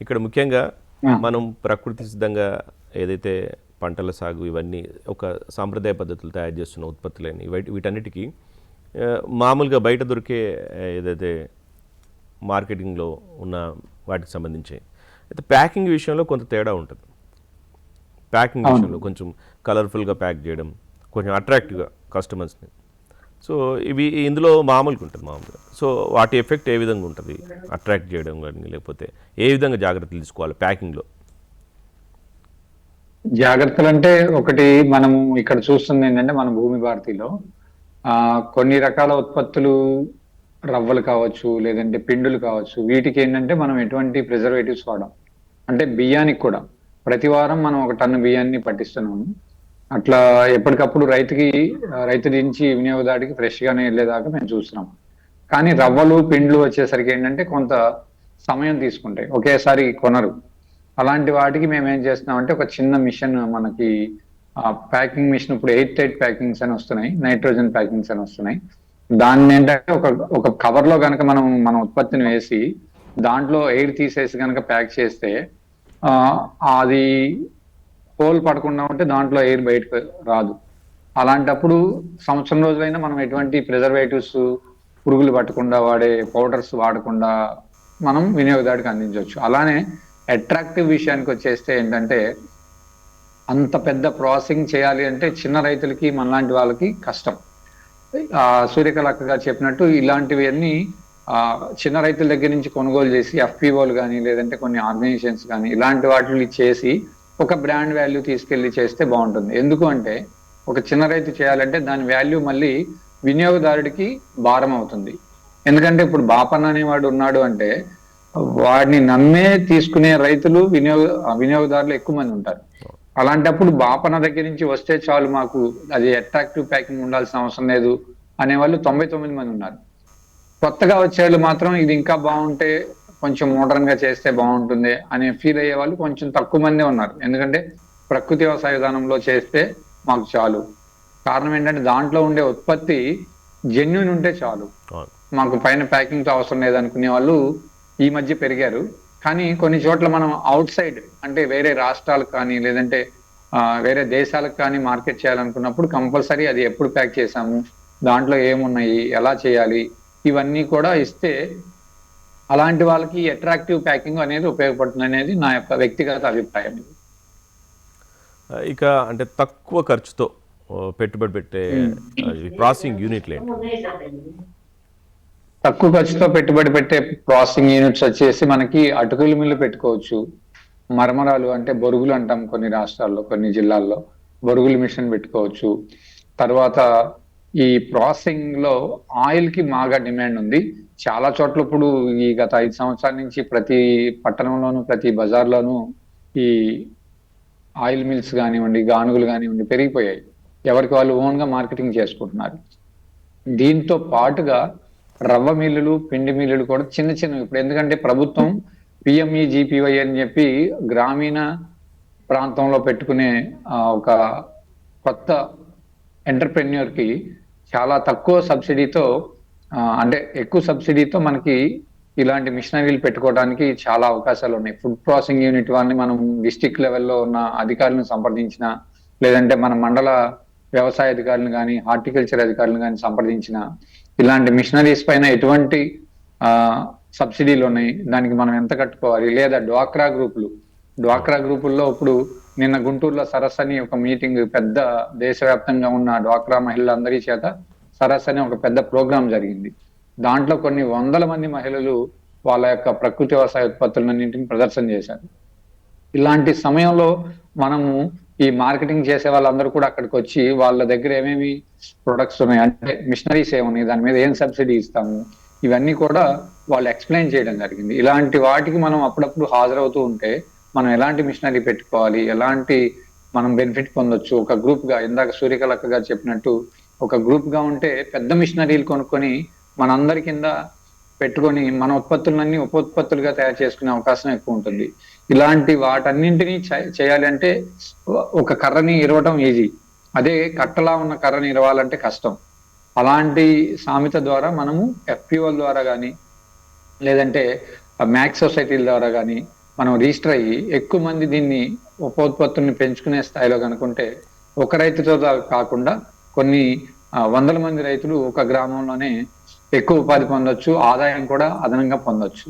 ఇక్కడ ముఖ్యంగా మనం ప్రకృతి సిద్ధంగా ఏదైతే పంటల సాగు ఇవన్నీ ఒక సాంప్రదాయ పద్ధతులు తయారు చేస్తున్న ఉత్పత్తులని వీటన్నిటికీ మామూలుగా బయట దొరికే ఏదైతే మార్కెటింగ్లో ఉన్న వాటికి సంబంధించి అయితే ప్యాకింగ్ విషయంలో కొంత తేడా ఉంటుంది. ప్యాకింగ్ విషయంలో కొంచెం కలర్ఫుల్గా ప్యాక్ చేయడం, కొంచెం అట్రాక్టివ్గా కస్టమర్స్ని. సో ఇవి ఇందులో మామూలుగా ఉంటుంది మామూలుగా. సో వాటి ఎఫెక్ట్ ఏ విధంగా ఉంటుంది అట్రాక్ట్ చేయడం కానీ, లేకపోతే ఏ విధంగా జాగ్రత్తలు తీసుకోవాలి ప్యాకింగ్లో? జాగ్రత్తలు అంటే ఒకటి మనము ఇక్కడ చూస్తుంది ఏంటంటే మన భూమి భారతిలో కొన్ని రకాల ఉత్పత్తులు రవ్వలు కావచ్చు, లేదంటే పిండులు కావచ్చు, వీటికి ఏంటంటే మనం ఎటువంటి ప్రిజర్వేటివ్స్ వాడం. అంటే బియ్యానికి కూడా ప్రతి వారం మనం 1 టన్ను బియ్యాన్ని పట్టిస్తున్నాము. అట్లా ఎప్పటికప్పుడు రైతు నుంచి వినియోగదారుడికి ఫ్రెష్ గానే వెళ్ళేదాకా మేము చూస్తున్నాం. కానీ రవ్వలు పిండ్లు వచ్చేసరికి ఏంటంటే కొంత సమయం తీసుకుంటాయి, ఒకేసారి కొనరు. అలాంటి వాటికి మేము ఏం చేస్తున్నామంటే ఒక చిన్న మిషన్ మనకి ప్యాకింగ్ మిషన్ ఇప్పుడు 8 ప్యాకింగ్స్ అని వస్తున్నాయి, నైట్రోజన్ ప్యాకింగ్స్ అని వస్తున్నాయి. దాన్ని ఏంటంటే ఒక కవర్ లో కనుక మనం మన ఉత్పత్తిని వేసి దాంట్లో ఎయిర్ తీసేసి కనుక ప్యాక్ చేస్తే అది హోల్ పడకుండా ఉంటే దాంట్లో ఎయిర్ బయటకు రాదు. అలాంటప్పుడు సంవత్సరం రోజులైనా మనం ఎటువంటి ప్రిజర్వేటివ్స్, పురుగులు పట్టకుండా వాడే పౌడర్స్ వాడకుండా మనం వినియోగదారుడికి అందించవచ్చు. అలానే అట్రాక్టివ్ విషయానికి వచ్చేస్తే ఏంటంటే అంత పెద్ద ప్రాసెసింగ్ చేయాలి అంటే చిన్న రైతులకి మనలాంటి వాళ్ళకి కష్టం. సూర్యకళ అక్క గారు చెప్పినట్టు ఇలాంటివి అన్ని చిన్న రైతుల దగ్గర నుంచి కొనుగోలు చేసి ఎఫ్పిఓలు కానీ, లేదంటే కొన్ని ఆర్గనైజేషన్స్ కానీ ఇలాంటి వాటిని చేసి ఒక బ్రాండ్ వాల్యూ తీసుకెళ్లి చేస్తే బాగుంటుంది. ఎందుకు అంటే ఒక చిన్న రైతు చేయాలంటే దాని వాల్యూ మళ్ళీ వినియోగదారుడికి భారం అవుతుంది. ఎందుకంటే ఇప్పుడు బాపన్న అనేవాడు ఉన్నాడు అంటే వాడిని నమ్మే తీసుకునే రైతులు వినియోగదారులు ఎక్కువ మంది ఉంటారు. అలాంటప్పుడు బాపన్న దగ్గర నుంచి వస్తే చాలు, మాకు అది అట్రాక్టివ్ ప్యాకింగ్ ఉండాల్సిన అవసరం లేదు అనేవాళ్ళు 99 మంది ఉన్నారు. కొత్తగా వచ్చేవాళ్ళు మాత్రం ఇది ఇంకా బాగుంటే కొంచెం మోడర్న్ గా చేస్తే బాగుంటుంది అనే ఫీల్ అయ్యే వాళ్ళు కొంచెం తక్కువ మందే ఉన్నారు. ఎందుకంటే ప్రకృతి వ్యవసాయ విధానంలో చేస్తే మాకు చాలు. కారణం ఏంటంటే దాంట్లో ఉండే ఉత్పత్తి జెన్యూన్ ఉంటే చాలు, మాకు పైన ప్యాకింగ్ తో అవసరం లేదనుకునే వాళ్ళు ఈ మధ్య పెరిగారు. కానీ కొన్ని చోట్ల మనం అవుట్ సైడ్ అంటే వేరే రాష్ట్రాలకు కానీ, లేదంటే వేరే దేశాలకు కానీ మార్కెట్ చేయాలనుకున్నప్పుడు కంపల్సరీ అది ఎప్పుడు ప్యాక్ చేసాము, దాంట్లో ఏమున్నాయి, ఎలా చేయాలి, ఇవన్నీ కూడా ఇస్తే అలాంటి వాళ్ళకి అట్రాక్టివ్ ప్యాకింగ్ అనేది ఉపయోగపడుతుంది అనేది నా యొక్క వ్యక్తిగత అభిప్రాయం. ఇక అంటే తక్కువ ఖర్చుతో పెట్టుబడి పెట్టే ప్రాసెసింగ్ యూనిట్లు ఏంటి? తక్కువ ఖర్చుతో పెట్టుబడి పెట్టే ప్రాసెసింగ్ యూనిట్స్ వచ్చేసి మనకి అటుకుల మిల్లు పెట్టుకోవచ్చు, మరమరాలు అంటే బొరుగులు అంటాం కొన్ని రాష్ట్రాల్లో, కొన్ని జిల్లాల్లో బొరుగుల మిషన్ పెట్టుకోవచ్చు. తర్వాత ఈ ప్రాసెసింగ్ లో ఆయిల్ కి బాగా డిమాండ్ ఉంది చాలా చోట్ల. ఇప్పుడు ఈ గత 5 సంవత్సరాల నుంచి ప్రతి పట్టణంలోను, ప్రతి బజార్లోను ఈ ఆయిల్ మిల్స్ కానివ్వండి, గానుగులు కానివ్వండి పెరిగిపోయాయి. ఎవరికి వాళ్ళు ఓన్ గా మార్కెటింగ్ చేసుకుంటున్నారు. దీంతో పాటుగా రవ్వ మిల్లులు, పిండి మిల్లులు కూడా చిన్న చిన్నవి ఇప్పుడు, ఎందుకంటే ప్రభుత్వం పిఎంఈజీపీవై అని చెప్పి గ్రామీణ ప్రాంతంలో పెట్టుకునే ఒక కొత్త ఎంటర్ప్రెన్యూర్ కి చాలా తక్కువ సబ్సిడీతో అంటే ఎక్కువ సబ్సిడీతో మనకి ఇలాంటి మిషనరీలు పెట్టుకోవడానికి చాలా అవకాశాలు ఉన్నాయి. ఫుడ్ ప్రాసెసింగ్ యూనిట్ వాళ్ళని మనం డిస్టిక్ లెవెల్లో ఉన్న అధికారులను సంప్రదించిన, లేదంటే మన మండల వ్యవసాయ అధికారులను కానీ, హార్టికల్చర్ అధికారులను కానీ సంప్రదించిన ఇలాంటి మిషనరీస్ పైన ఎటువంటి సబ్సిడీలు ఉన్నాయి, దానికి మనం ఎంత కట్టుకోవాలి, లేదా డ్వాక్రా గ్రూపుల్లో ఇప్పుడు నిన్న గుంటూరులో సరస్సు అని ఒక మీటింగ్, పెద్ద దేశవ్యాప్తంగా ఉన్న డ్వాక్రా మహిళలందరి చేత సరస్సు అని ఒక పెద్ద ప్రోగ్రాం జరిగింది. దాంట్లో కొన్ని 100 మంది మహిళలు వాళ్ళ యొక్క ప్రకృతి వ్యవసాయ ఉత్పత్తులన్నింటిని ప్రదర్శన చేశారు. ఇలాంటి సమయంలో మనము ఈ మార్కెటింగ్ చేసే వాళ్ళందరూ కూడా అక్కడికి వచ్చి వాళ్ళ దగ్గర ఏమేమి ప్రొడక్ట్స్ ఉన్నాయి, అంటే మిషనరీస్ ఏమున్నాయి, దాని మీద ఏం సబ్సిడీ ఇస్తాము, ఇవన్నీ కూడా వాళ్ళు ఎక్స్ప్లెయిన్ చేయడం జరిగింది. ఇలాంటి వాటికి మనం అప్పుడప్పుడు హాజరవుతూ ఉంటే మనం ఎలాంటి మిషనరీ పెట్టుకోవాలి, ఎలాంటి మనం బెనిఫిట్ పొందొచ్చు, ఒక గ్రూప్ గా, ఇందాక సూర్యకళక్క గారు చెప్పినట్టు ఒక గ్రూప్ గా ఉంటే పెద్ద మిషనరీలు కొనుక్కొని మనందరి కింద పెట్టుకొని మన ఉత్పత్తులన్నీ ఉపోత్పత్తులుగా తయారు చేసుకునే అవకాశం ఎక్కువ ఉంటుంది. ఇలాంటి వాటన్నింటినీ చేయాలి అంటే ఒక కర్రని ఇరవటం ఈజీ, అదే కట్టలా ఉన్న కర్రని ఇరవాలంటే కష్టం. అలాంటి సామెత ద్వారా మనము ఎఫ్పిఓల ద్వారా కానీ, లేదంటే మ్యాక్స్ సొసైటీల ద్వారా కానీ మనం రిజిస్టర్ అయ్యి ఎక్కువ మంది దీన్ని ఉపోత్పత్తుల్ని పెంచుకునే స్థాయిలో కనుకుంటే ఒక రైతుతో కాకుండా కొన్ని వందల మంది రైతులు ఒక గ్రామంలోనే ఎక్కువ ఉపాధి పొందొచ్చు, ఆదాయం కూడా అదనంగా పొందొచ్చు.